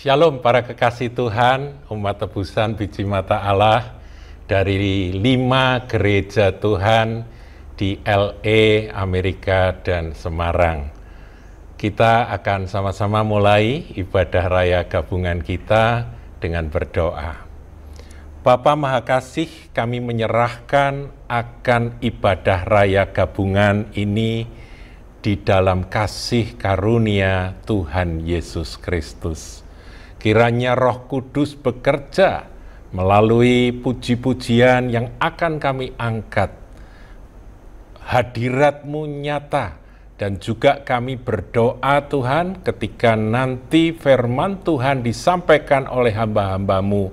Shalom para kekasih Tuhan, umat tebusan biji mata Allah dari 5 gereja Tuhan di LA, Amerika, dan Semarang. Kita akan sama-sama mulai ibadah raya gabungan kita dengan berdoa. Bapa Maha Kasih, kami menyerahkan akan ibadah raya gabungan ini di dalam kasih karunia Tuhan Yesus Kristus. Kiranya Roh Kudus bekerja melalui puji-pujian yang akan kami angkat. Hadirat-Mu nyata, dan juga kami berdoa Tuhan ketika nanti firman Tuhan disampaikan oleh hamba-hamba-Mu,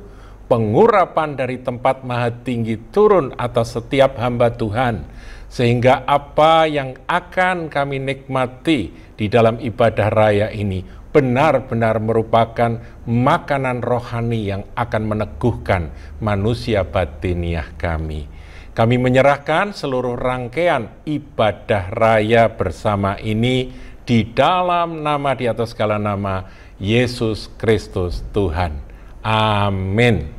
pengurapan dari tempat maha tinggi turun atas setiap hamba Tuhan, sehingga apa yang akan kami nikmati di dalam ibadah raya ini benar-benar merupakan makanan rohani yang akan meneguhkan manusia batiniah kami. Kami menyerahkan seluruh rangkaian ibadah raya bersama ini di dalam nama di atas segala nama, Yesus Kristus Tuhan. Amin.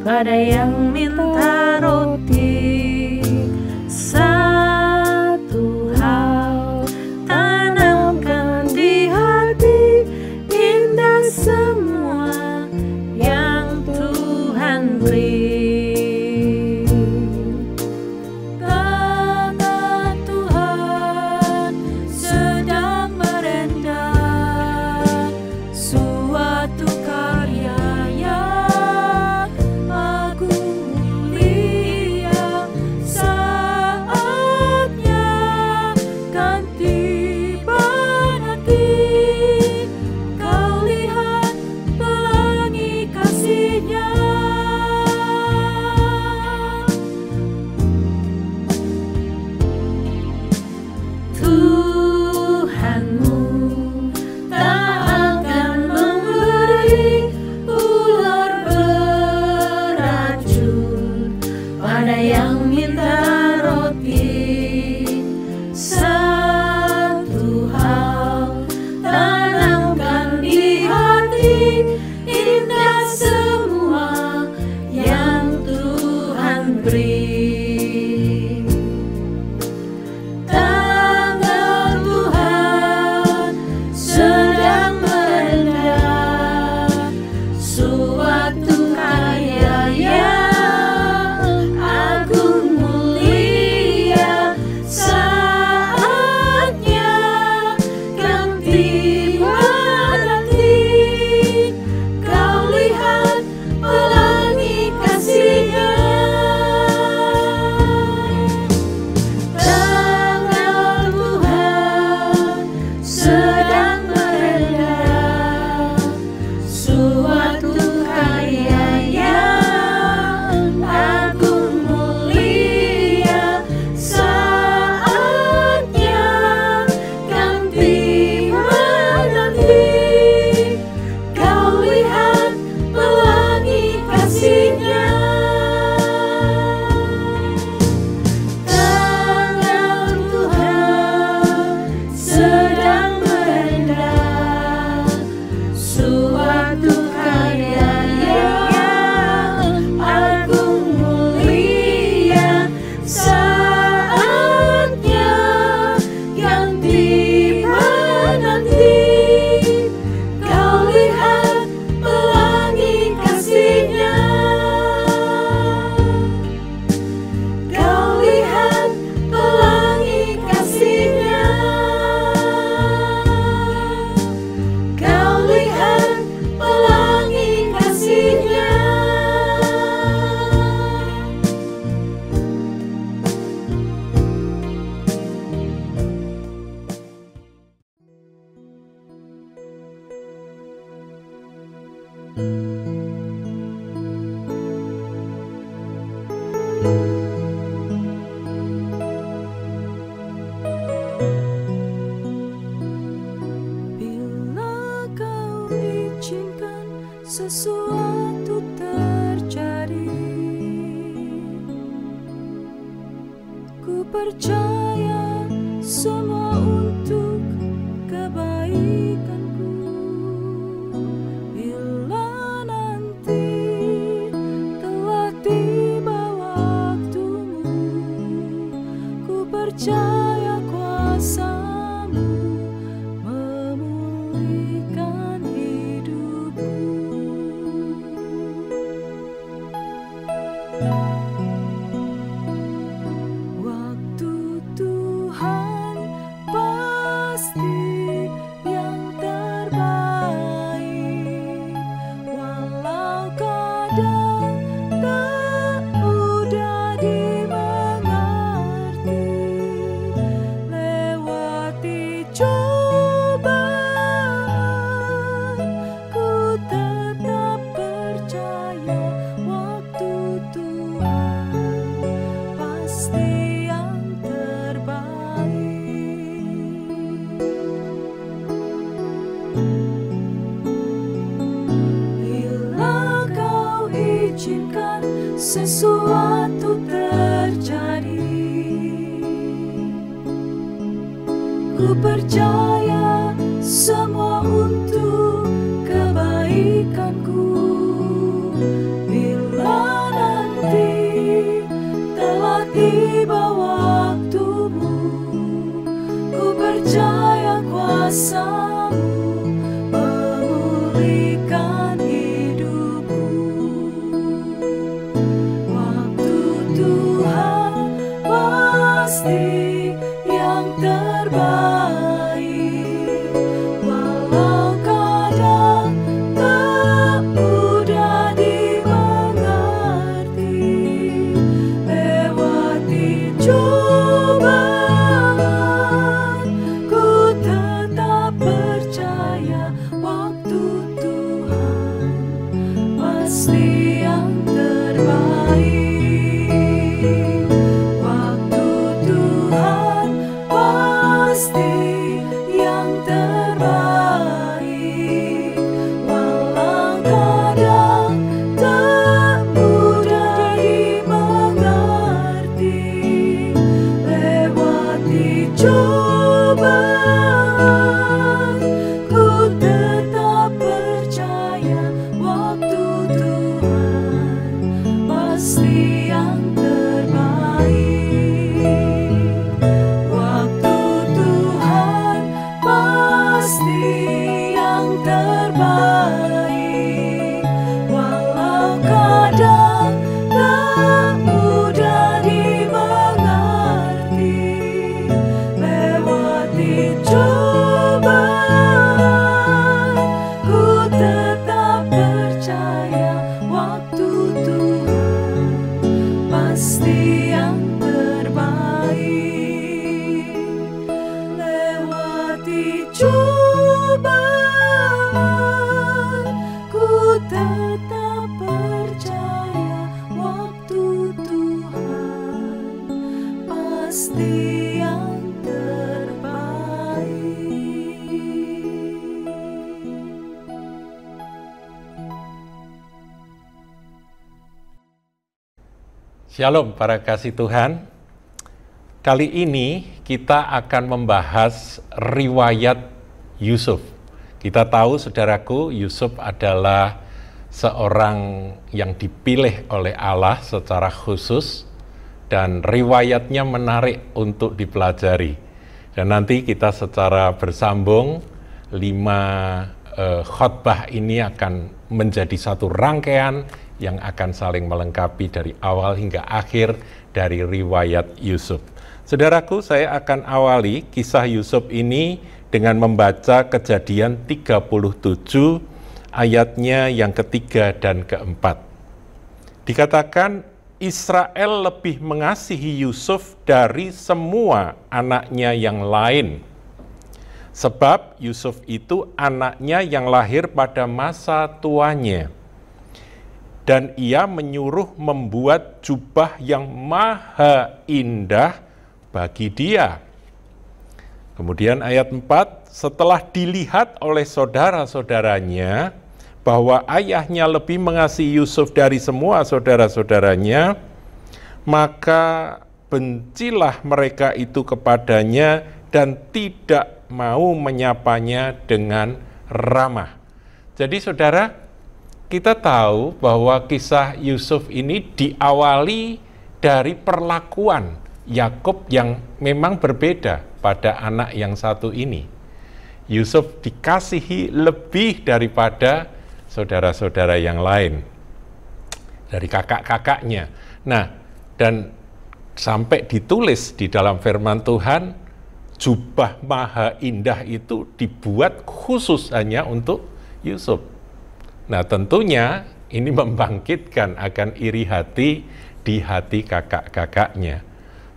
Pada yang minta roti, satu hal tanamkan di hati, indah semua yang Tuhan beri. Tangan Tuhan sedang merendah suatu karya yang kau lihat percaya semua untuk kebaikanku. Bila nanti telah tiba waktumu, ku percaya kuasa-Mu memulihkan hidupku. Waktu Tuhan pasti yang terbaik, walau kadang tak mudah dimengerti. Lewati cobaan, ku tetap percaya waktu Tuhan pasti yang terbaik. Bila Kau izinkan sesuatu terjadi, ku percaya semua untuk kebaikanku. Bila nanti telah tiba waktumu, ku percaya kuasa-Mu memulihkan hidupku. Waktu Tuhan pasti yang terbaik, walau kadang tak mudah dimengerti. Lewati cobaan, ku tetap percaya waktu Tuhan pasti yang terbaik. Waktu Tuhan pasti yang terbaik, walau kadang tak mudah dimengerti. Lewati cobaan, ku tetap percaya waktu Tuhan pasti yang terbaik. Waktu Tuhan pasti yang terbaik, walau kadang tak mudah dimengerti. Lewati cobaan, ku tetap percaya waktu Tuhan pasti yang terbaik. Lewati cobaan, ku tetap percaya waktu Tuhan pasti yang terbaik. Shalom para kasih Tuhan. Kali ini kita akan membahas riwayat Yusuf. Kita tahu saudaraku, Yusuf adalah seorang yang dipilih oleh Allah secara khusus dan riwayatnya menarik untuk dipelajari. Dan nanti kita secara bersambung 5 khotbah ini akan menjadi satu rangkaian yang akan saling melengkapi dari awal hingga akhir dari riwayat Yusuf. Saudaraku, saya akan awali kisah Yusuf ini dengan membaca Kejadian 37 ayatnya yang ketiga dan keempat. Dikatakan Israel lebih mengasihi Yusuf dari semua anaknya yang lain. Sebab Yusuf itu anaknya yang lahir pada masa tuanya. Dan ia menyuruh membuat jubah yang maha indah bagi dia. Kemudian ayat 4, setelah dilihat oleh saudara-saudaranya bahwa ayahnya lebih mengasihi Yusuf dari semua saudara-saudaranya, maka bencilah mereka itu kepadanya dan tidak mau menyapanya dengan ramah. Jadi saudara, kita tahu bahwa kisah Yusuf ini diawali dari perlakuan Yakub yang memang berbeda pada anak yang satu ini. Yusuf dikasihi lebih daripada saudara-saudara yang lain, dari kakak-kakaknya. Nah, dan sampai ditulis di dalam firman Tuhan, jubah maha indah itu dibuat khusus hanya untuk Yusuf. Nah, tentunya ini membangkitkan akan iri hati di hati kakak-kakaknya.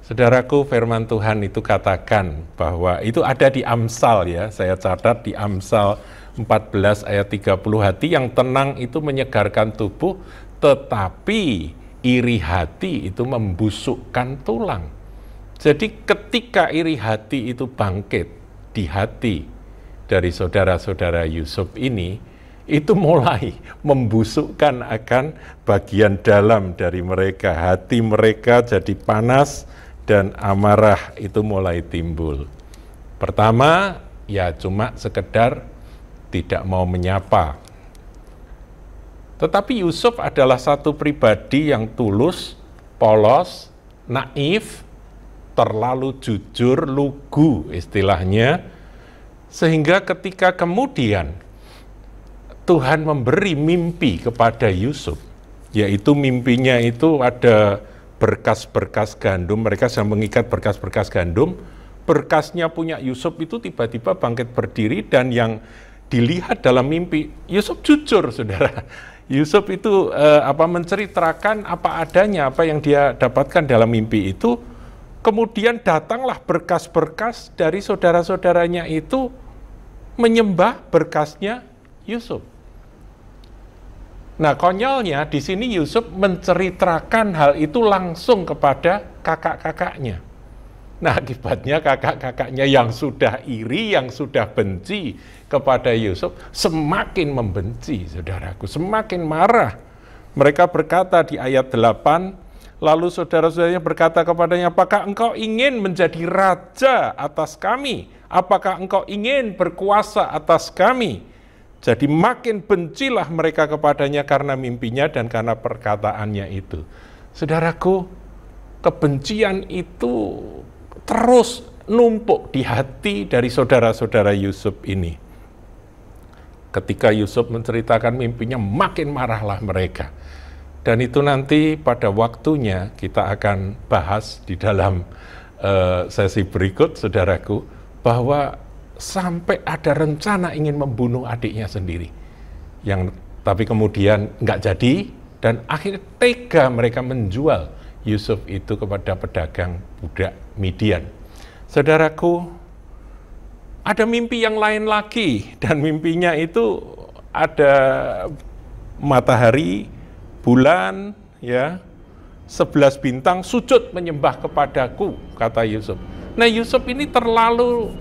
Saudaraku, firman Tuhan itu katakan bahwa itu ada di Amsal ya, saya catat di Amsal 14 ayat 30, hati yang tenang itu menyegarkan tubuh, tetapi iri hati itu membusukkan tulang. Jadi ketika iri hati itu bangkit di hati dari saudara-saudara Yusuf ini, itu mulai membusukkan akan bagian dalam dari mereka. Hati mereka jadi panas dan amarah itu mulai timbul. Pertama, ya cuma sekedar tidak mau menyapa. Tetapi Yusuf adalah satu pribadi yang tulus, polos, naif, terlalu jujur, lugu istilahnya, sehingga ketika kemudian Tuhan memberi mimpi kepada Yusuf, yaitu mimpinya itu ada berkas-berkas gandum, mereka sedang mengikat berkas-berkas gandum, berkasnya punya Yusuf itu tiba-tiba bangkit berdiri, dan yang dilihat dalam mimpi, Yusuf jujur, saudara. Yusuf itu menceritakan apa adanya, apa yang dia dapatkan dalam mimpi itu. Kemudian datanglah berkas-berkas dari saudara-saudaranya itu menyembah berkasnya Yusuf. Nah, konyolnya di sini Yusuf menceritakan hal itu langsung kepada kakak-kakaknya. Nah, akibatnya kakak-kakaknya yang sudah iri, yang sudah benci kepada Yusuf, semakin membenci, saudaraku, semakin marah. Mereka berkata di ayat 8, lalu saudara-saudaranya berkata kepadanya, apakah engkau ingin menjadi raja atas kami? Apakah engkau ingin berkuasa atas kami? Jadi makin bencilah mereka kepadanya karena mimpinya dan karena perkataannya itu. Saudaraku, kebencian itu terus numpuk di hati dari saudara-saudara Yusuf ini. Ketika Yusuf menceritakan mimpinya, makin marahlah mereka. Dan itu nanti pada waktunya kita akan bahas di dalam sesi berikut, saudaraku, bahwa sampai ada rencana ingin membunuh adiknya sendiri. Tapi kemudian nggak jadi, dan akhirnya tega mereka menjual Yusuf itu kepada pedagang budak Midian. Saudaraku, ada mimpi yang lain lagi, dan mimpinya itu ada matahari, bulan, ya, 11 bintang sujud menyembah kepadaku, kata Yusuf. Nah, Yusuf ini terlalu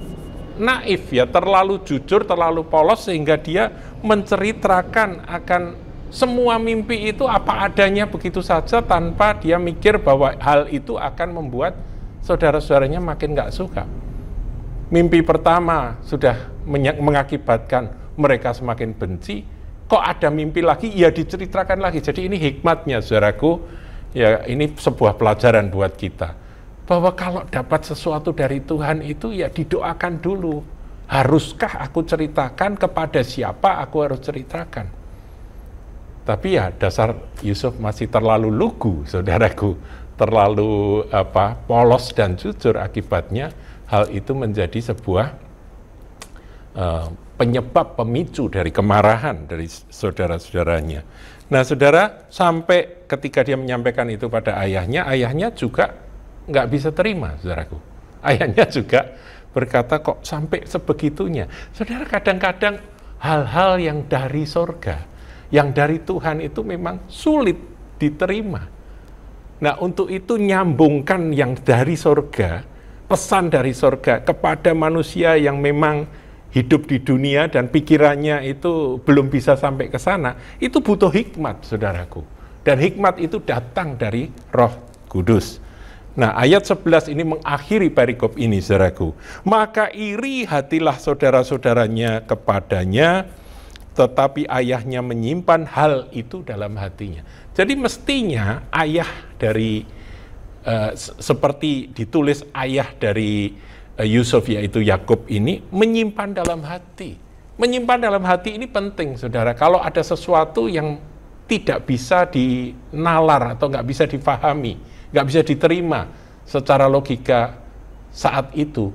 naif ya, terlalu jujur, terlalu polos, sehingga dia menceritakan akan semua mimpi itu apa adanya begitu saja, tanpa dia mikir bahwa hal itu akan membuat saudara-saudaranya makin gak suka. Mimpi pertama sudah mengakibatkan mereka semakin benci, kok ada mimpi lagi, ya diceritakan lagi. Jadi ini hikmatnya, saudaraku, ya ini sebuah pelajaran buat kita, bahwa kalau dapat sesuatu dari Tuhan itu ya didoakan dulu. Haruskah aku ceritakan, kepada siapa aku harus ceritakan? Tapi ya dasar Yusuf masih terlalu lugu, saudaraku, terlalu polos dan jujur. Akibatnya hal itu menjadi sebuah penyebab, pemicu dari kemarahan dari saudara-saudaranya. Nah, saudara, sampai ketika dia menyampaikan itu pada ayahnya juga nggak bisa terima, saudaraku. Ayahnya juga berkata, kok sampai sebegitunya? Saudara, kadang-kadang hal-hal yang dari sorga, yang dari Tuhan itu memang sulit diterima. Nah, untuk itu nyambungkan yang dari sorga, pesan dari sorga kepada manusia yang memang hidup di dunia dan pikirannya itu belum bisa sampai ke sana, itu butuh hikmat, saudaraku. Dan hikmat itu datang dari Roh Kudus. Nah, ayat 11 ini mengakhiri perikop ini, saudaraku. Maka iri hatilah saudara-saudaranya kepadanya, tetapi ayahnya menyimpan hal itu dalam hatinya. Jadi mestinya ayah dari, seperti ditulis ayah dari Yusuf, yaitu Yakub ini, menyimpan dalam hati. Menyimpan dalam hati ini penting, saudara. Kalau ada sesuatu yang tidak bisa dinalar atau nggak bisa difahami, nggak bisa diterima secara logika saat itu.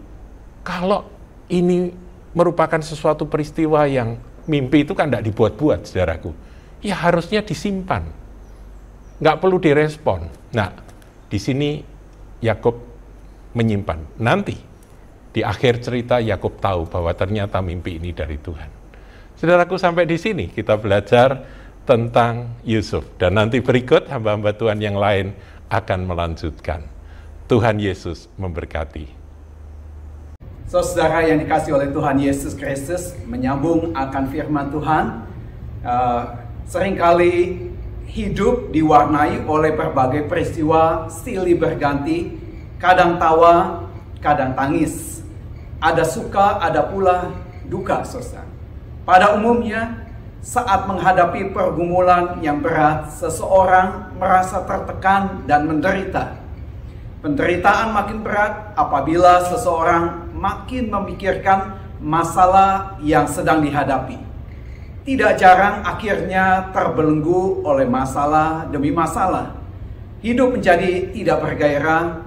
Kalau ini merupakan sesuatu peristiwa yang mimpi, itu kan nggak dibuat-buat, saudaraku. Ya harusnya disimpan, nggak perlu direspon. Nah, di sini Yakub menyimpan. Nanti di akhir cerita Yakub tahu bahwa ternyata mimpi ini dari Tuhan. Saudaraku, sampai di sini kita belajar tentang Yusuf, dan nanti berikut hamba-hamba Tuhan yang lain akan melanjutkan. Tuhan Yesus memberkati. Saudara yang dikasihi oleh Tuhan Yesus Kristus, menyambung akan firman Tuhan, seringkali hidup diwarnai oleh berbagai peristiwa silih berganti, kadang tawa, kadang tangis. Ada suka, ada pula duka, saudara. Pada umumnya, saat menghadapi pergumulan yang berat, seseorang merasa tertekan dan menderita. Penderitaan makin berat apabila seseorang makin memikirkan masalah yang sedang dihadapi. Tidak jarang akhirnya terbelenggu oleh masalah demi masalah. Hidup menjadi tidak bergairah,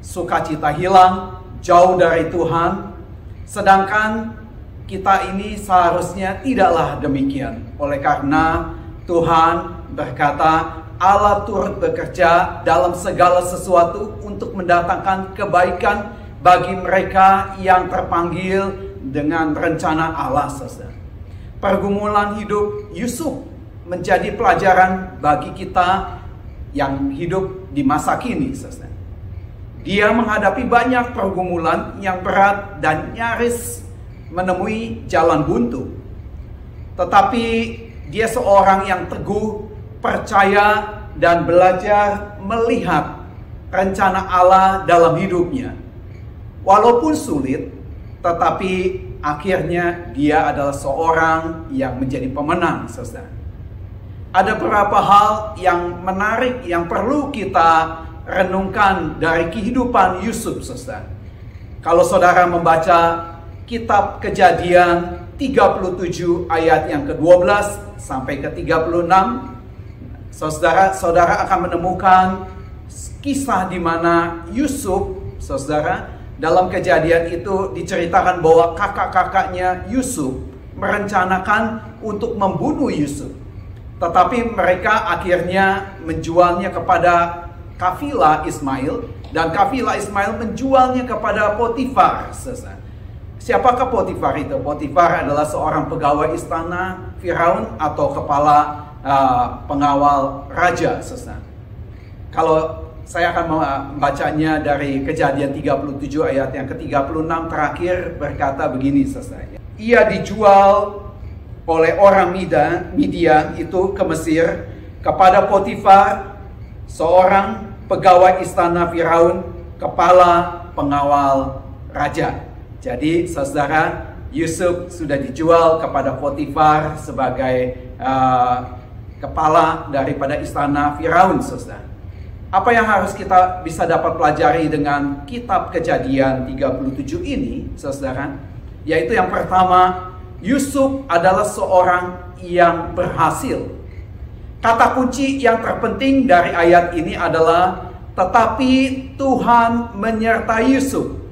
sukacita hilang, jauh dari Tuhan. Sedangkan kita ini seharusnya tidaklah demikian. Oleh karena Tuhan berkata, Allah turut bekerja dalam segala sesuatu untuk mendatangkan kebaikan bagi mereka yang terpanggil dengan rencana Allah, saudara. Pergumulan hidup Yusuf menjadi pelajaran bagi kita yang hidup di masa kini, saudara. Dia menghadapi banyak pergumulan yang berat dan nyaris menemui jalan buntu. Tetapi dia seorang yang teguh, percaya, dan belajar melihat rencana Allah dalam hidupnya. Walaupun sulit, tetapi akhirnya dia adalah seorang yang menjadi pemenang, saudara. Ada beberapa hal yang menarik yang perlu kita renungkan dari kehidupan Yusuf, saudara. Kalau saudara membaca Kitab Kejadian 37 ayat yang ke-12 sampai ke-36, saudara akan menemukan kisah di mana Yusuf, saudara, dalam kejadian itu diceritakan bahwa kakak-kakaknya Yusuf merencanakan untuk membunuh Yusuf. Tetapi mereka akhirnya menjualnya kepada kafilah Ismail, dan kafilah Ismail menjualnya kepada Potifar, saudara. Siapakah Potifar itu? Potifar adalah seorang pegawai istana Firaun atau kepala pengawal raja, saudara. Kalau saya akan membacanya dari Kejadian 37 ayat yang ke-36 terakhir, berkata begini, saudara. Ia dijual oleh orang Midian itu ke Mesir kepada Potifar, seorang pegawai istana Firaun, kepala pengawal raja. Jadi saudara, Yusuf sudah dijual kepada Potifar sebagai kepala daripada istana Firaun, saudara. Apa yang harus kita bisa dapat pelajari dengan kitab Kejadian 37 ini, saudara? Yaitu yang pertama, Yusuf adalah seorang yang berhasil. Kata kunci yang terpenting dari ayat ini adalah tetapi Tuhan menyertai Yusuf,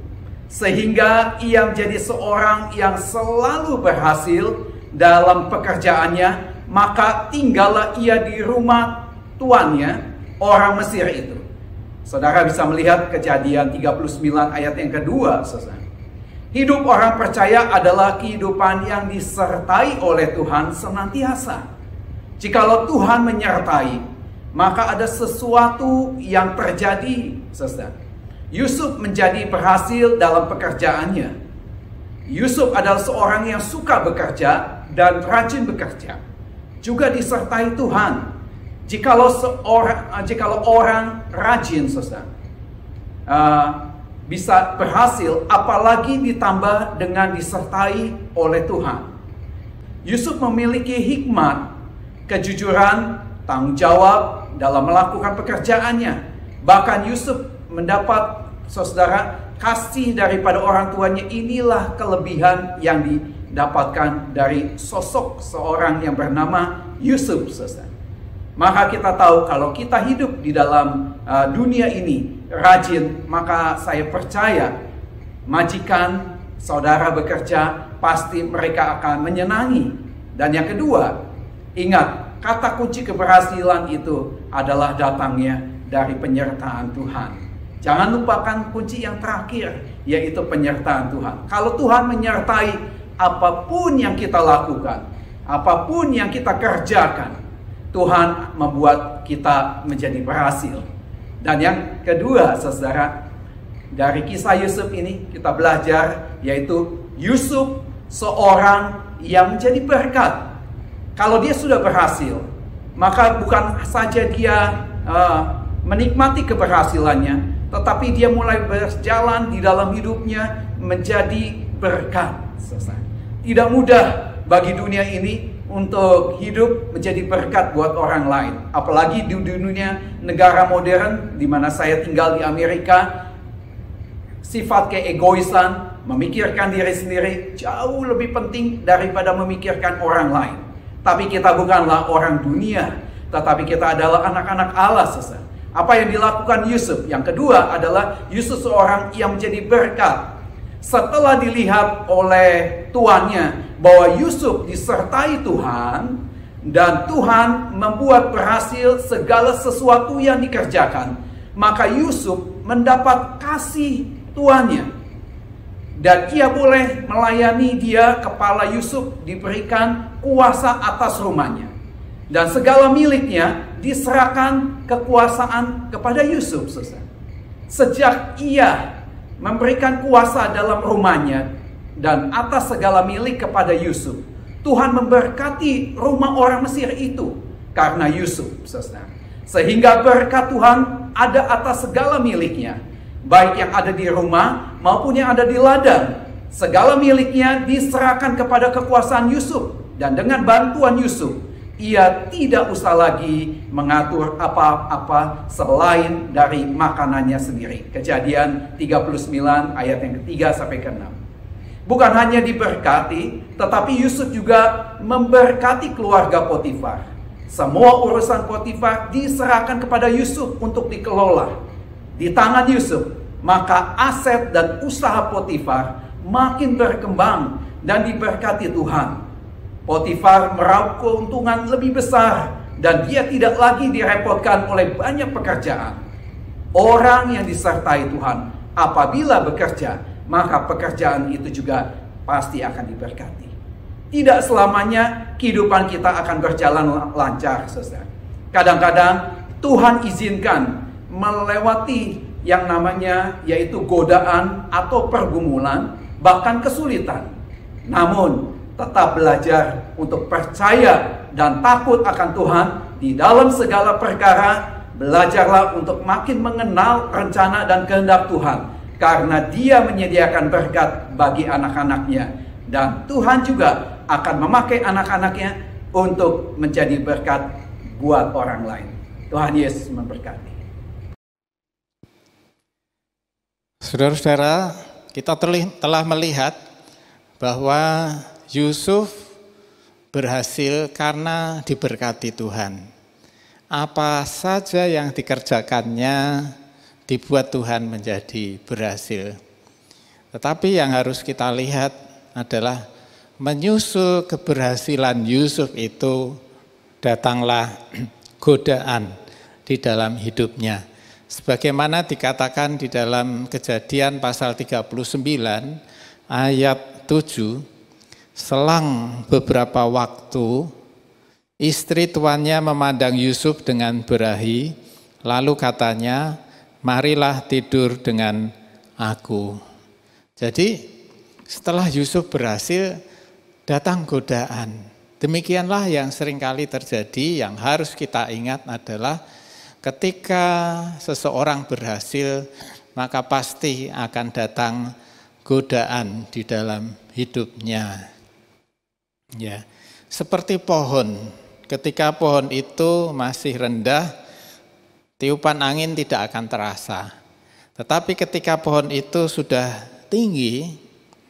sehingga ia menjadi seorang yang selalu berhasil dalam pekerjaannya. Maka tinggallah ia di rumah tuannya, orang Mesir itu. Saudara bisa melihat Kejadian 39 ayat yang kedua, saudara. Hidup orang percaya adalah kehidupan yang disertai oleh Tuhan senantiasa. Jikalau Tuhan menyertai, maka ada sesuatu yang terjadi, saudara. Yusuf menjadi berhasil dalam pekerjaannya. Yusuf adalah seorang yang suka bekerja dan rajin bekerja, juga disertai Tuhan. Jikalau orang rajin, saudara, bisa berhasil, apalagi ditambah dengan disertai oleh Tuhan. Yusuf memiliki hikmat, kejujuran, tanggung jawab dalam melakukan pekerjaannya. Bahkan Yusuf mendapat, saudara, kasih daripada orang tuanya. Inilah kelebihan yang didapatkan dari sosok seorang yang bernama Yusuf, saudara. Maka kita tahu kalau kita hidup di dalam dunia ini rajin, maka saya percaya majikan saudara bekerja pasti mereka akan menyenangi. Dan yang kedua, ingat, kata kunci keberhasilan itu adalah datangnya dari penyertaan Tuhan. Jangan lupakan kunci yang terakhir, yaitu penyertaan Tuhan. Kalau Tuhan menyertai apapun yang kita lakukan, apapun yang kita kerjakan, Tuhan membuat kita menjadi berhasil. Dan yang kedua, saudara, dari kisah Yusuf ini kita belajar, yaitu Yusuf seorang yang menjadi berkat. Kalau dia sudah berhasil, maka bukan saja dia menikmati keberhasilannya, tetapi dia mulai berjalan di dalam hidupnya menjadi berkat. Tidak mudah bagi dunia ini untuk hidup menjadi berkat buat orang lain. Apalagi di dunia negara modern di mana saya tinggal di Amerika, sifat keegoisan, memikirkan diri sendiri jauh lebih penting daripada memikirkan orang lain. Tapi kita bukanlah orang dunia, tetapi kita adalah anak-anak Allah, saudara. Apa yang dilakukan Yusuf? Yang kedua adalah Yusuf seorang yang menjadi berkat. Setelah dilihat oleh tuannya bahwa Yusuf disertai Tuhan dan Tuhan membuat berhasil segala sesuatu yang dikerjakan, maka Yusuf mendapat kasih tuannya. Dan ia boleh melayani dia, kepala Yusuf diberikan kuasa atas rumahnya. Dan segala miliknya diserahkan kekuasaan kepada Yusuf. Sejak ia memberikan kuasa dalam rumahnya dan atas segala milik kepada Yusuf, Tuhan memberkati rumah orang Mesir itu karena Yusuf. Sehingga berkat Tuhan ada atas segala miliknya, baik yang ada di rumah maupun yang ada di ladang. Segala miliknya diserahkan kepada kekuasaan Yusuf. Dan dengan bantuan Yusuf, ia tidak usah lagi mengatur apa-apa selain dari makanannya sendiri. Kejadian 39 ayat yang ketiga sampai ke-6. Bukan hanya diberkati, tetapi Yusuf juga memberkati keluarga Potifar. Semua urusan Potifar diserahkan kepada Yusuf untuk dikelola. Di tangan Yusuf, maka aset dan usaha Potifar makin berkembang dan diberkati Tuhan. Potifar meraup keuntungan lebih besar dan dia tidak lagi direpotkan oleh banyak pekerjaan. Orang yang disertai Tuhan apabila bekerja, maka pekerjaan itu juga pasti akan diberkati. Tidak selamanya kehidupan kita akan berjalan lancar, saudara. Kadang-kadang Tuhan izinkan melewati yang namanya yaitu godaan atau pergumulan, bahkan kesulitan. Namun tetap belajar untuk percaya dan takut akan Tuhan di dalam segala perkara. Belajarlah untuk makin mengenal rencana dan kehendak Tuhan, karena Dia menyediakan berkat bagi anak-anaknya. Dan Tuhan juga akan memakai anak-anaknya untuk menjadi berkat buat orang lain. Tuhan Yesus memberkati. Saudara-saudara, kita telah melihat bahwa Yusuf berhasil karena diberkati Tuhan. Apa saja yang dikerjakannya dibuat Tuhan menjadi berhasil. Tetapi yang harus kita lihat adalah menyusul keberhasilan Yusuf itu datanglah godaan di dalam hidupnya. Sebagaimana dikatakan di dalam Kejadian pasal 39 ayat 7, selang beberapa waktu, istri tuannya memandang Yusuf dengan berahi, lalu katanya, marilah tidur dengan aku. Jadi setelah Yusuf berhasil, datang godaan. Demikianlah yang seringkali terjadi. Yang harus kita ingat adalah ketika seseorang berhasil, maka pasti akan datang godaan di dalam hidupnya. Ya, seperti pohon, ketika pohon itu masih rendah, tiupan angin tidak akan terasa. Tetapi ketika pohon itu sudah tinggi,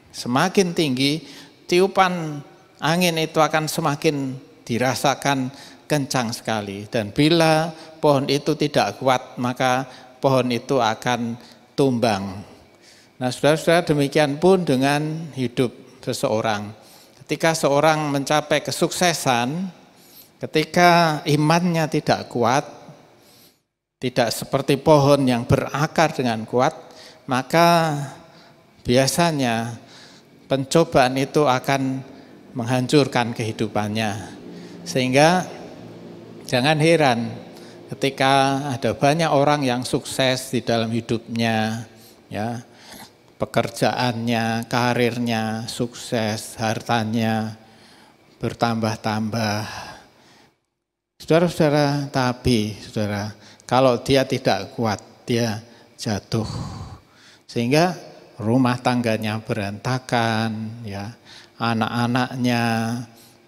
semakin tinggi, tiupan angin itu akan semakin dirasakan kencang sekali. Dan bila pohon itu tidak kuat, maka pohon itu akan tumbang. Nah, saudara-saudara, demikian pun dengan hidup seseorang. Ketika seorang mencapai kesuksesan, ketika imannya tidak kuat, tidak seperti pohon yang berakar dengan kuat, maka biasanya pencobaan itu akan menghancurkan kehidupannya. Sehingga jangan heran ketika ada banyak orang yang sukses di dalam hidupnya, ya, pekerjaannya, karirnya sukses, hartanya bertambah-tambah. Saudara-saudara, tapi saudara, kalau dia tidak kuat, dia jatuh. Sehingga rumah tangganya berantakan, ya, anak-anaknya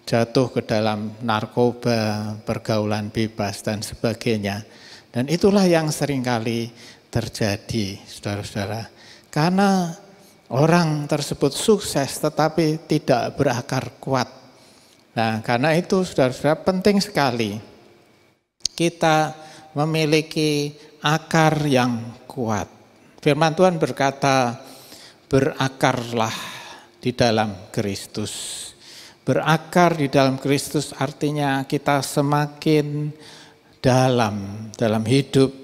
jatuh ke dalam narkoba, pergaulan bebas dan sebagainya. Dan itulah yang seringkali terjadi, saudara-saudara. Karena orang tersebut sukses tetapi tidak berakar kuat. Nah, karena itu saudara-saudara penting sekali kita memiliki akar yang kuat. Firman Tuhan berkata, berakarlah di dalam Kristus. Berakar di dalam Kristus artinya kita semakin dalam hidup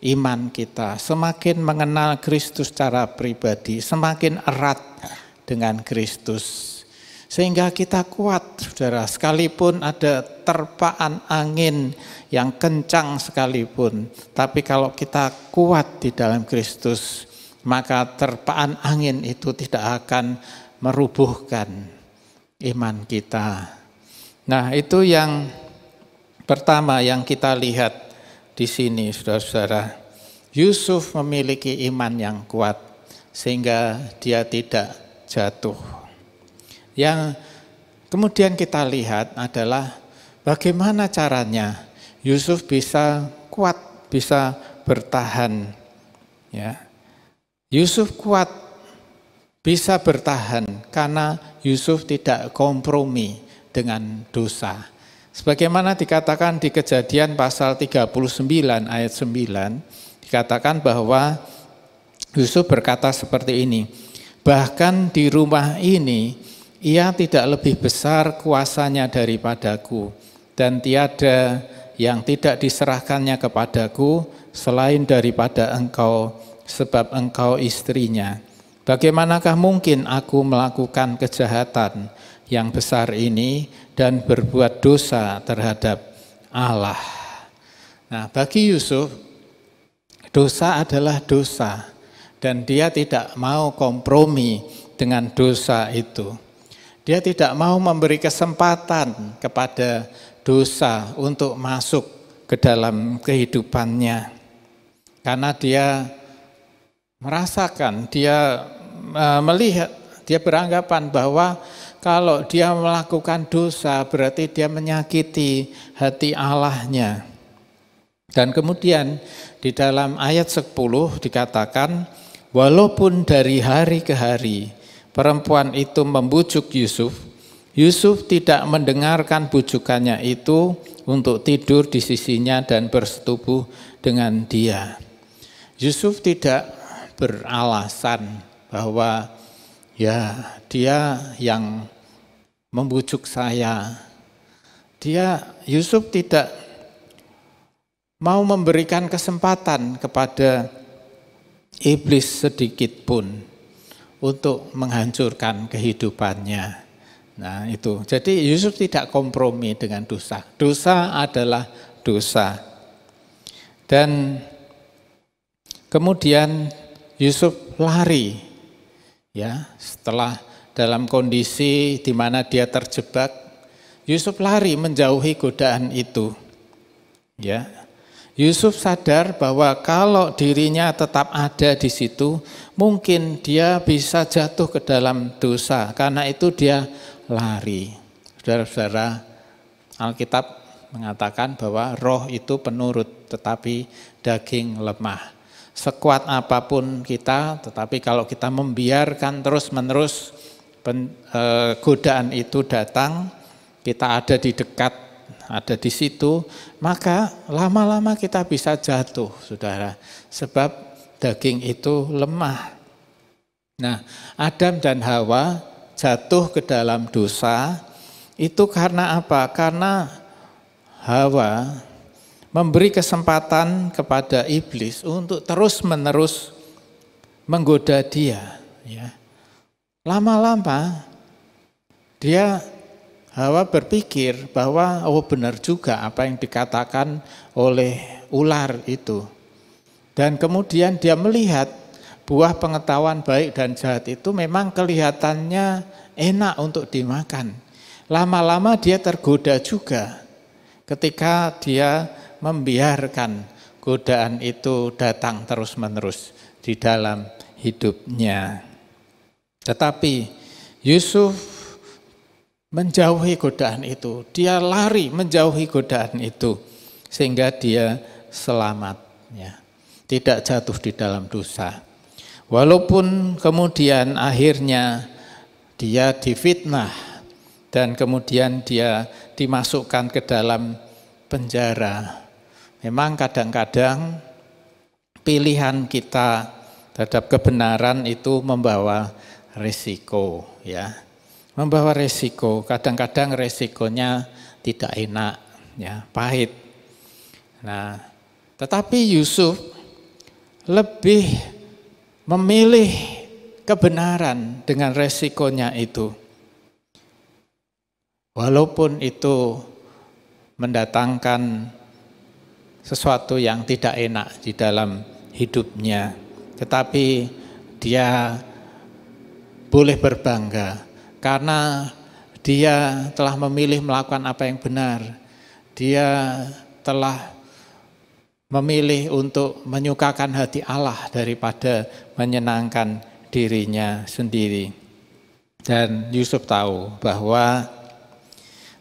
iman kita, semakin mengenal Kristus secara pribadi, semakin erat dengan Kristus. Sehingga kita kuat, saudara, sekalipun ada terpaan angin yang kencang sekalipun. Tapi kalau kita kuat di dalam Kristus, maka terpaan angin itu tidak akan merubuhkan iman kita. Nah, itu yang pertama yang kita lihat di sini, saudara-saudara. Yusuf memiliki iman yang kuat sehingga dia tidak jatuh. Yang kemudian kita lihat adalah bagaimana caranya Yusuf bisa kuat, bisa bertahan. Ya. Yusuf kuat, bisa bertahan karena Yusuf tidak kompromi dengan dosa. Sebagaimana dikatakan di Kejadian pasal 39 ayat 9, dikatakan bahwa Yusuf berkata seperti ini, bahkan di rumah ini ia tidak lebih besar kuasanya daripadaku, dan tiada yang tidak diserahkannya kepadaku selain daripada engkau, sebab engkau istrinya. Bagaimanakah mungkin aku melakukan kejahatan yang besar ini dan berbuat dosa terhadap Allah? Nah, bagi Yusuf, dosa adalah dosa dan dia tidak mau kompromi dengan dosa itu. Dia tidak mau memberi kesempatan kepada dosa untuk masuk ke dalam kehidupannya. Karena dia merasakan, dia melihat, dia beranggapan bahwa kalau dia melakukan dosa berarti dia menyakiti hati Allahnya. Dan kemudian di dalam ayat 10 dikatakan, walaupun dari hari ke hari perempuan itu membujuk Yusuf, Yusuf tidak mendengarkan bujukannya itu untuk tidur di sisinya dan bersetubuh dengan dia. Yusuf tidak beralasan bahwa ya dia yang membujuk saya. Yusuf tidak mau memberikan kesempatan kepada iblis sedikit pun untuk menghancurkan kehidupannya. Nah itu, jadi Yusuf tidak kompromi dengan dosa. Dosa adalah dosa. Dan kemudian Yusuf lari, ya, setelah dalam kondisi di mana dia terjebak, Yusuf lari menjauhi godaan itu. Ya, Yusuf sadar bahwa kalau dirinya tetap ada di situ, mungkin dia bisa jatuh ke dalam dosa. Karena itu dia lari. Saudara-saudara, Alkitab mengatakan bahwa roh itu penurut, tetapi daging lemah. Sekuat apapun kita, tetapi kalau kita membiarkan terus-menerus godaan itu datang, kita ada di dekat, ada di situ, maka lama-lama kita bisa jatuh, saudara. Sebab daging itu lemah. Nah, Adam dan Hawa jatuh ke dalam dosa, itu karena apa? Karena Hawa memberi kesempatan kepada iblis untuk terus-menerus menggoda dia. Ya. Lama-lama Hawa berpikir bahwa benar juga apa yang dikatakan oleh ular itu. Dan kemudian dia melihat buah pengetahuan baik dan jahat itu memang kelihatannya enak untuk dimakan. Lama-lama dia tergoda juga ketika dia membiarkan godaan itu datang terus-menerus di dalam hidupnya. Tetapi Yusuf menjauhi godaan itu, dia lari menjauhi godaan itu sehingga dia selamat, ya. Tidak jatuh di dalam dosa. Walaupun kemudian akhirnya dia difitnah dan kemudian dia dimasukkan ke dalam penjara. Memang kadang-kadang pilihan kita terhadap kebenaran itu membawa risiko, ya. Membawa resiko, kadang-kadang resikonya tidak enak, ya, pahit. Nah, tetapi Yusuf lebih memilih kebenaran dengan resikonya itu. Walaupun itu mendatangkan sesuatu yang tidak enak di dalam hidupnya, tetapi dia boleh berbangga. Karena dia telah memilih melakukan apa yang benar. Dia telah memilih untuk menyukakan hati Allah daripada menyenangkan dirinya sendiri. Dan Yusuf tahu bahwa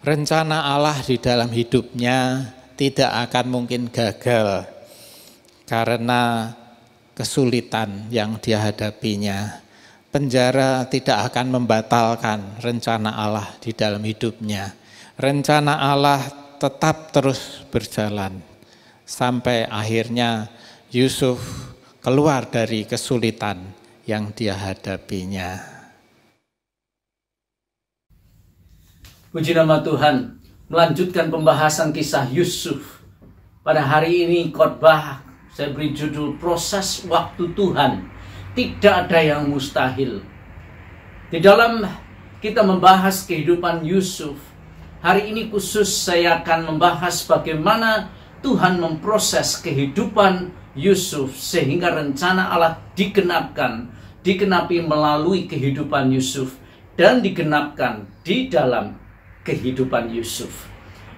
rencana Allah di dalam hidupnya tidak akan mungkin gagal karena kesulitan yang dia hadapinya. Penjara tidak akan membatalkan rencana Allah di dalam hidupnya. Rencana Allah tetap terus berjalan sampai akhirnya Yusuf keluar dari kesulitan yang dia hadapinya. Puji nama Tuhan, melanjutkan pembahasan kisah Yusuf. Pada hari ini khotbah saya beri judul Proses Waktu Tuhan. Tidak ada yang mustahil. Di dalam kita membahas kehidupan Yusuf, hari ini khusus saya akan membahas bagaimana Tuhan memproses kehidupan Yusuf sehingga rencana Allah digenapi melalui kehidupan Yusuf dan digenapkan di dalam kehidupan Yusuf.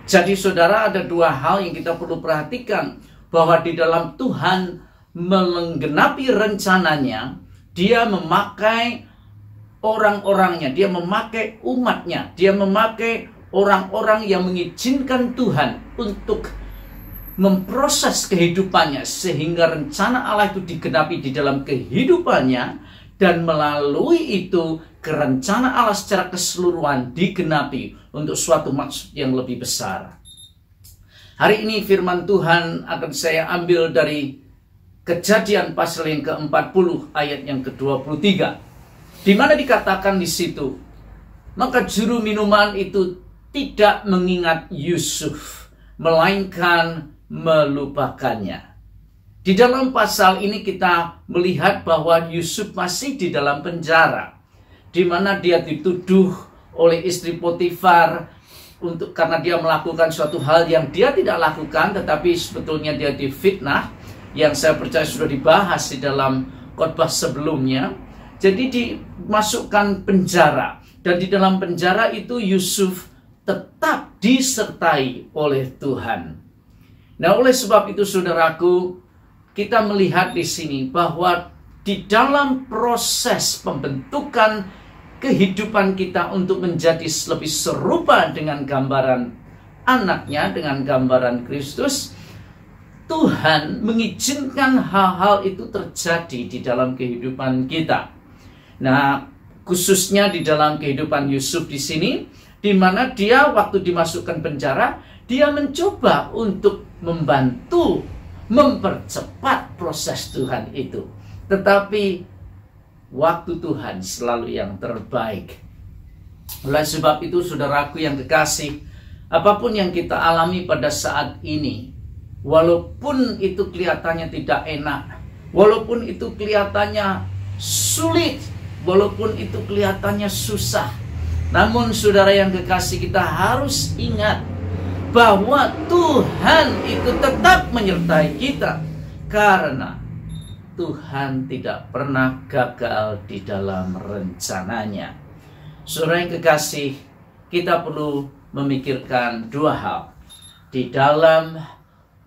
Jadi saudara, ada dua hal yang kita perlu perhatikan, bahwa di dalam Tuhan menggenapi rencananya, dia memakai orang-orangnya, dia memakai umatnya, dia memakai orang-orang yang mengizinkan Tuhan untuk memproses kehidupannya sehingga rencana Allah itu digenapi di dalam kehidupannya, dan melalui itu rencana Allah secara keseluruhan digenapi untuk suatu maksud yang lebih besar. Hari ini firman Tuhan akan saya ambil dari Kejadian pasal yang ke-40 ayat yang ke-23, di mana dikatakan di situ, maka juru minuman itu tidak mengingat Yusuf, melainkan melupakannya. Di dalam pasal ini kita melihat bahwa Yusuf masih di dalam penjara, di mana dia dituduh oleh istri Potifar karena dia melakukan suatu hal yang dia tidak lakukan, tetapi sebetulnya dia difitnah, yang saya percaya sudah dibahas di dalam khotbah sebelumnya. Jadi dimasukkan penjara, dan di dalam penjara itu Yusuf tetap disertai oleh Tuhan. Nah, oleh sebab itu saudaraku, kita melihat di sini bahwa di dalam proses pembentukan kehidupan kita untuk menjadi lebih serupa dengan gambaran anaknya, dengan gambaran Kristus, Tuhan mengizinkan hal-hal itu terjadi di dalam kehidupan kita. Nah, khususnya di dalam kehidupan Yusuf di sini, di mana dia waktu dimasukkan penjara, dia mencoba untuk membantu, mempercepat proses Tuhan itu. Tetapi waktu Tuhan selalu yang terbaik. Oleh sebab itu, saudaraku yang kekasih, apapun yang kita alami pada saat ini, walaupun itu kelihatannya tidak enak, walaupun itu kelihatannya sulit, walaupun itu kelihatannya susah, namun saudara yang kekasih, kita harus ingat bahwa Tuhan itu tetap menyertai kita, karena Tuhan tidak pernah gagal di dalam rencananya. Saudara yang kekasih, kita perlu memikirkan dua hal di dalam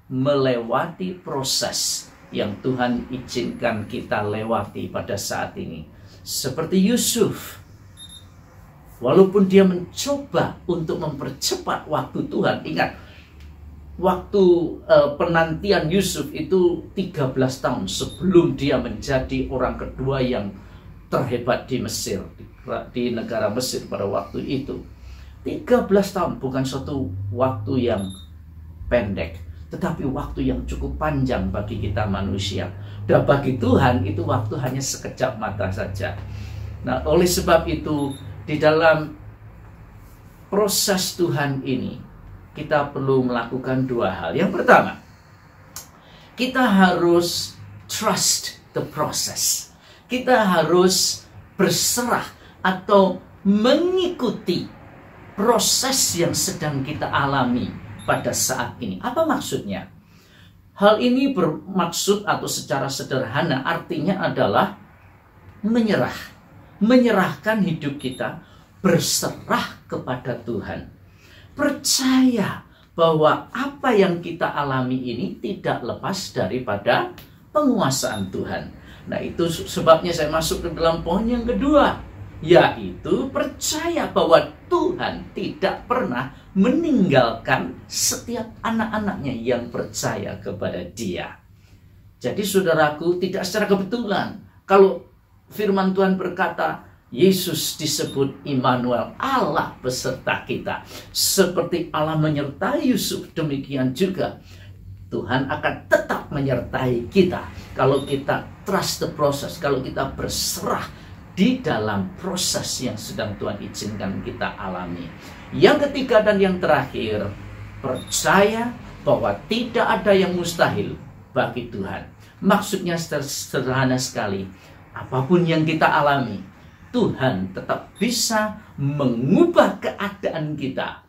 melewati proses yang Tuhan izinkan kita lewati pada saat ini. Seperti Yusuf, walaupun dia mencoba untuk mempercepat waktu Tuhan. Ingat, waktu penantian Yusuf itu 13 tahun sebelum dia menjadi orang kedua yang terhebat di Mesir, di negara Mesir pada waktu itu. 13 tahun bukan suatu waktu yang pendek, tetapi waktu yang cukup panjang bagi kita manusia. Dan bagi Tuhan itu waktu hanya sekejap mata saja. Nah, oleh sebab itu, di dalam proses Tuhan ini, kita perlu melakukan dua hal. Yang pertama, kita harus trust the process. Kita harus berserah atau mengikuti proses yang sedang kita alami pada saat ini. Apa maksudnya? Hal ini bermaksud atau secara sederhana artinya adalah menyerah. Menyerahkan hidup kita, berserah kepada Tuhan. Percaya bahwa apa yang kita alami ini tidak lepas daripada penguasaan Tuhan. Nah, itu sebabnya saya masuk ke dalam poin yang kedua, yaitu percaya bahwa Tuhan tidak pernah meninggalkan setiap anak-anaknya yang percaya kepada Dia. Jadi saudaraku, tidak secara kebetulan kalau firman Tuhan berkata Yesus disebut Immanuel, Allah beserta kita. Seperti Allah menyertai Yusuf, demikian juga Tuhan akan tetap menyertai kita kalau kita trust the process, kalau kita berserah di dalam proses yang sedang Tuhan izinkan kita alami. Yang ketiga dan yang terakhir, percaya bahwa tidak ada yang mustahil bagi Tuhan. Maksudnya sederhana sekali, apapun yang kita alami, Tuhan tetap bisa mengubah keadaan kita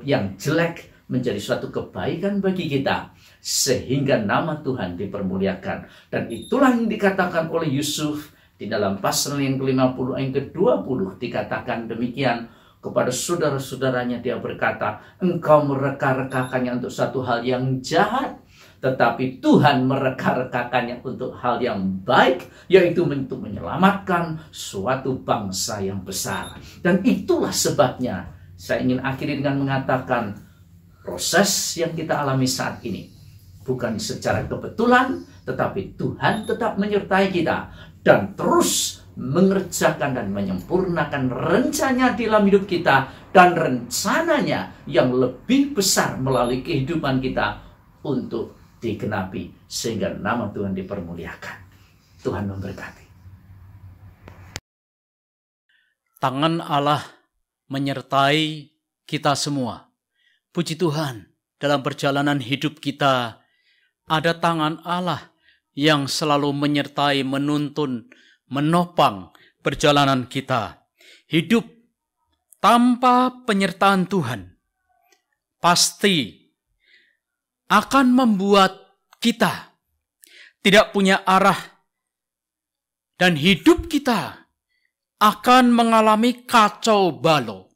yang jelek menjadi suatu kebaikan bagi kita, sehingga nama Tuhan dipermuliakan. Dan itulah yang dikatakan oleh Yusuf di dalam pasal yang ke-50 ayat ke-20, dikatakan demikian kepada saudara-saudaranya. Dia berkata, engkau mereka-rekakannya untuk satu hal yang jahat, tetapi Tuhan mereka-rekakannya untuk hal yang baik, yaitu untuk menyelamatkan suatu bangsa yang besar. Dan itulah sebabnya saya ingin akhiri dengan mengatakan, proses yang kita alami saat ini bukan secara kebetulan, tetapi Tuhan tetap menyertai kita dan terus mengerjakan dan menyempurnakan rencana di dalam hidup kita, dan rencananya yang lebih besar melalui kehidupan kita untuk digenapi, sehingga nama Tuhan dipermuliakan. Tuhan memberkati. Tangan Allah menyertai kita semua. Puji Tuhan, dalam perjalanan hidup kita ada tangan Allah yang selalu menyertai, menuntun, menopang perjalanan kita. Hidup tanpa penyertaan Tuhan pasti akan membuat kita tidak punya arah, dan hidup kita akan mengalami kacau balau.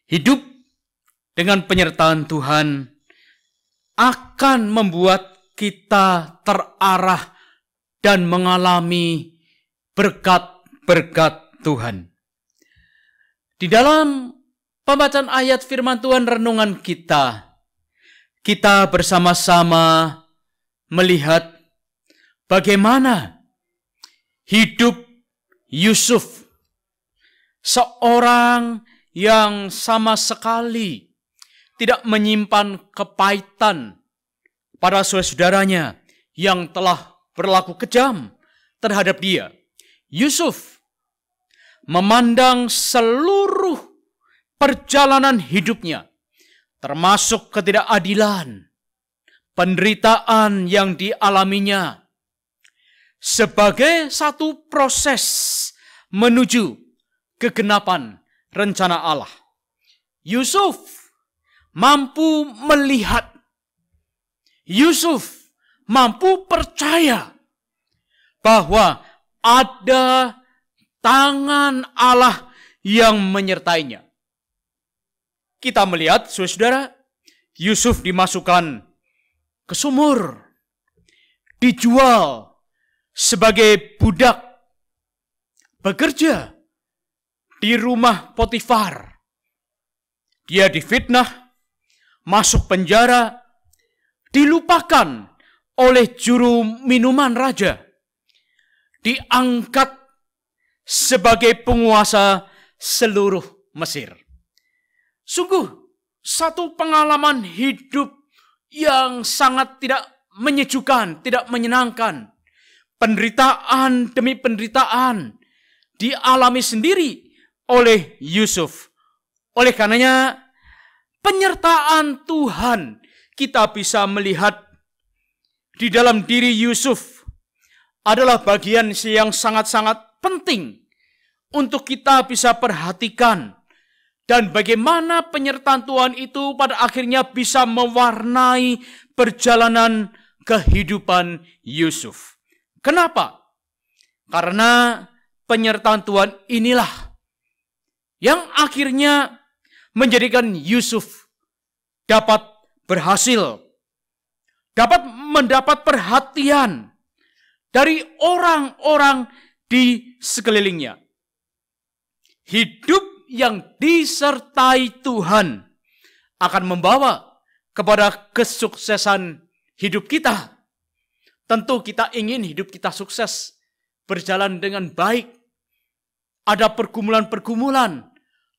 Hidup dengan penyertaan Tuhan akan membuat kita terarah dan mengalami berkat-berkat Tuhan. Di dalam pembacaan ayat firman Tuhan renungan kita bersama-sama melihat bagaimana hidup Yusuf, seorang yang sama sekali tidak menyimpan kepahitan pada saudara-saudaranya yang telah berlaku kejam terhadap dia. Yusuf memandang seluruh perjalanan hidupnya, termasuk ketidakadilan, penderitaan yang dialaminya, sebagai satu proses menuju kegenapan rencana Allah. Yusuf mampu melihat, Yusuf mampu percaya bahwa ada tangan Allah yang menyertainya. Kita melihat, saudara, Yusuf dimasukkan ke sumur, dijual sebagai budak, bekerja di rumah Potifar. Dia difitnah, masuk penjara, dilupakan oleh juru minuman raja, diangkat sebagai penguasa seluruh Mesir. Sungguh satu pengalaman hidup yang sangat tidak menyejukkan, tidak menyenangkan. Penderitaan demi penderitaan dialami sendiri oleh Yusuf. Oleh karenanya, penyertaan Tuhan kita bisa melihat di dalam diri Yusuf adalah bagian yang sangat-sangat penting untuk kita bisa perhatikan, dan bagaimana penyertaan Tuhan itu pada akhirnya bisa mewarnai perjalanan kehidupan Yusuf. Kenapa? Karena penyertaan Tuhan inilah yang akhirnya menjadikan Yusuf dapat berhasil, dapat mendapat perhatian dari orang-orang di sekelilingnya. Hidup yang disertai Tuhan akan membawa kepada kesuksesan hidup kita. Tentu kita ingin hidup kita sukses, berjalan dengan baik. Ada pergumulan-pergumulan,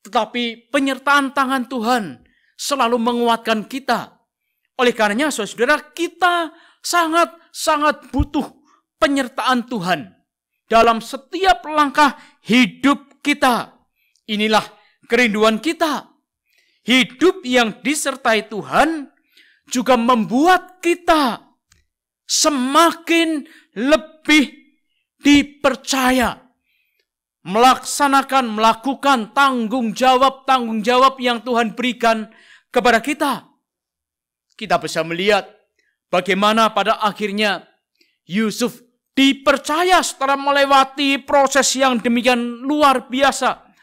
tetapi penyertaan tangan Tuhan selalu menguatkan kita. Oleh karenanya, saudara, kita sangat-sangat butuh penyertaan Tuhan dalam setiap langkah hidup kita. Inilah kerinduan kita. Hidup yang disertai Tuhan juga membuat kita semakin lebih dipercaya, melakukan tanggung jawab yang Tuhan berikan kepada kita. Kita bisa melihat bagaimana pada akhirnya Yusuf dipercaya setelah melewati proses yang demikian luar biasa.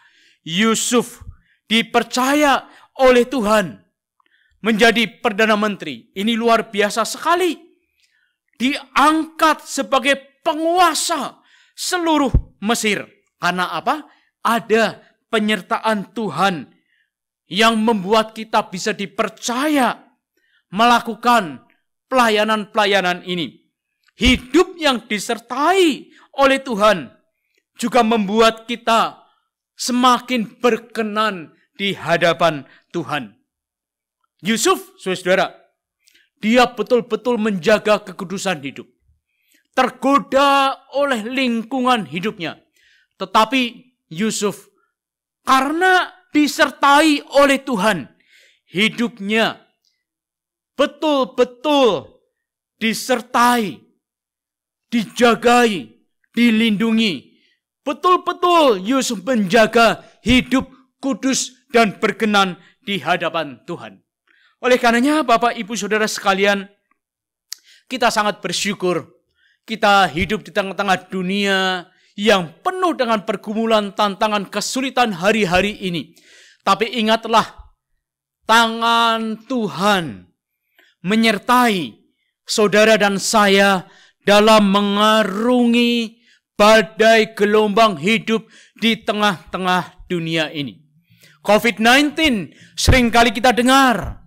Yusuf dipercaya oleh Tuhan menjadi Perdana Menteri. Ini luar biasa sekali. Diangkat sebagai penguasa seluruh Mesir. Karena apa? Ada penyertaan Tuhan yang membuat kita bisa dipercaya melakukan pelayanan-pelayanan ini. Hidup yang disertai oleh Tuhan juga membuat kita semakin berkenan di hadapan Tuhan. Yusuf, saudara, dia betul-betul menjaga kekudusan hidup. Tergoda oleh lingkungan hidupnya. Tetapi Yusuf, karena disertai oleh Tuhan, hidupnya betul-betul disertai, dijagai, dilindungi. Betul-betul Yusuf menjaga hidup kudus dan berkenan di hadapan Tuhan. Oleh karenanya, Bapak, Ibu, Saudara sekalian, kita sangat bersyukur kita hidup di tengah-tengah dunia yang penuh dengan pergumulan, tantangan, kesulitan hari-hari ini. Tapi ingatlah, tangan Tuhan menyertai saudara dan saya dalam mengarungi badai gelombang hidup di tengah-tengah dunia ini. COVID-19 seringkali kita dengar.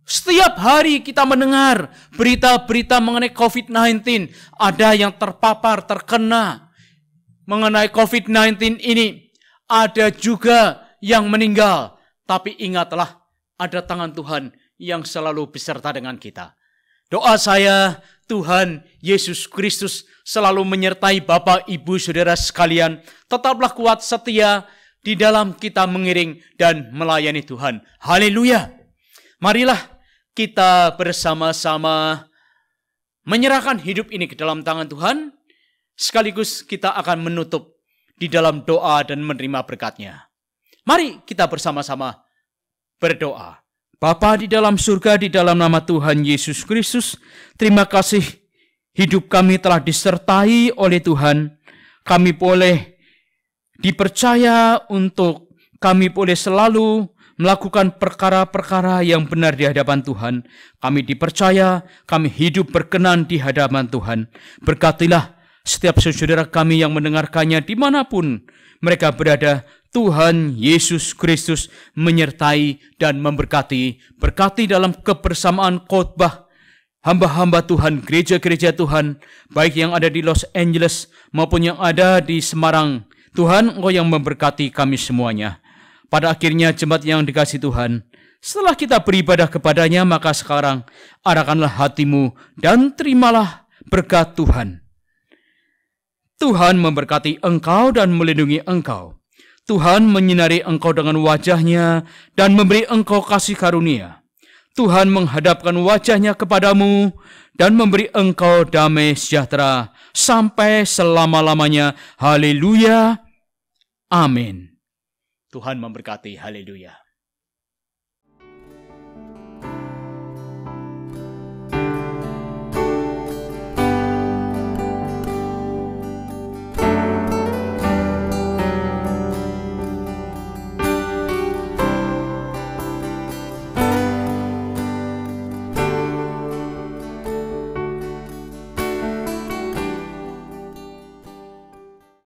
Setiap hari kita mendengar berita-berita mengenai COVID-19. Ada yang terpapar, terkena mengenai COVID-19 ini. Ada juga yang meninggal. Tapi ingatlah, ada tangan Tuhan yang selalu beserta dengan kita. Doa saya, Tuhan Yesus Kristus selalu menyertai Bapak, Ibu, Saudara sekalian. Tetaplah kuat setia di dalam kita mengiring dan melayani Tuhan. Haleluya. Marilah kita bersama-sama menyerahkan hidup ini ke dalam tangan Tuhan. Sekaligus kita akan menutup di dalam doa dan menerima berkat-Nya. Mari kita bersama-sama berdoa. Bapa di dalam surga, di dalam nama Tuhan Yesus Kristus, terima kasih hidup kami telah disertai oleh Tuhan. Kami boleh dipercaya untuk kami boleh selalu melakukan perkara-perkara yang benar di hadapan Tuhan. Kami dipercaya, kami hidup berkenan di hadapan Tuhan. Berkatilah setiap saudara kami yang mendengarkannya dimanapun mereka berada. Tuhan Yesus Kristus menyertai dan memberkati. Berkati dalam kebersamaan khotbah hamba-hamba Tuhan, gereja-gereja Tuhan, baik yang ada di Los Angeles maupun yang ada di Semarang. Tuhan, Engkau yang memberkati kami semuanya. Pada akhirnya jemaat yang dikasihi Tuhan, setelah kita beribadah kepadanya, maka sekarang arahkanlah hatimu dan terimalah berkat Tuhan. Tuhan memberkati engkau dan melindungi engkau. Tuhan menyinari engkau dengan wajah-Nya dan memberi engkau kasih karunia. Tuhan menghadapkan wajah-Nya kepadamu dan memberi engkau damai sejahtera sampai selama-lamanya. Haleluya. Amin. Tuhan memberkati. Haleluya.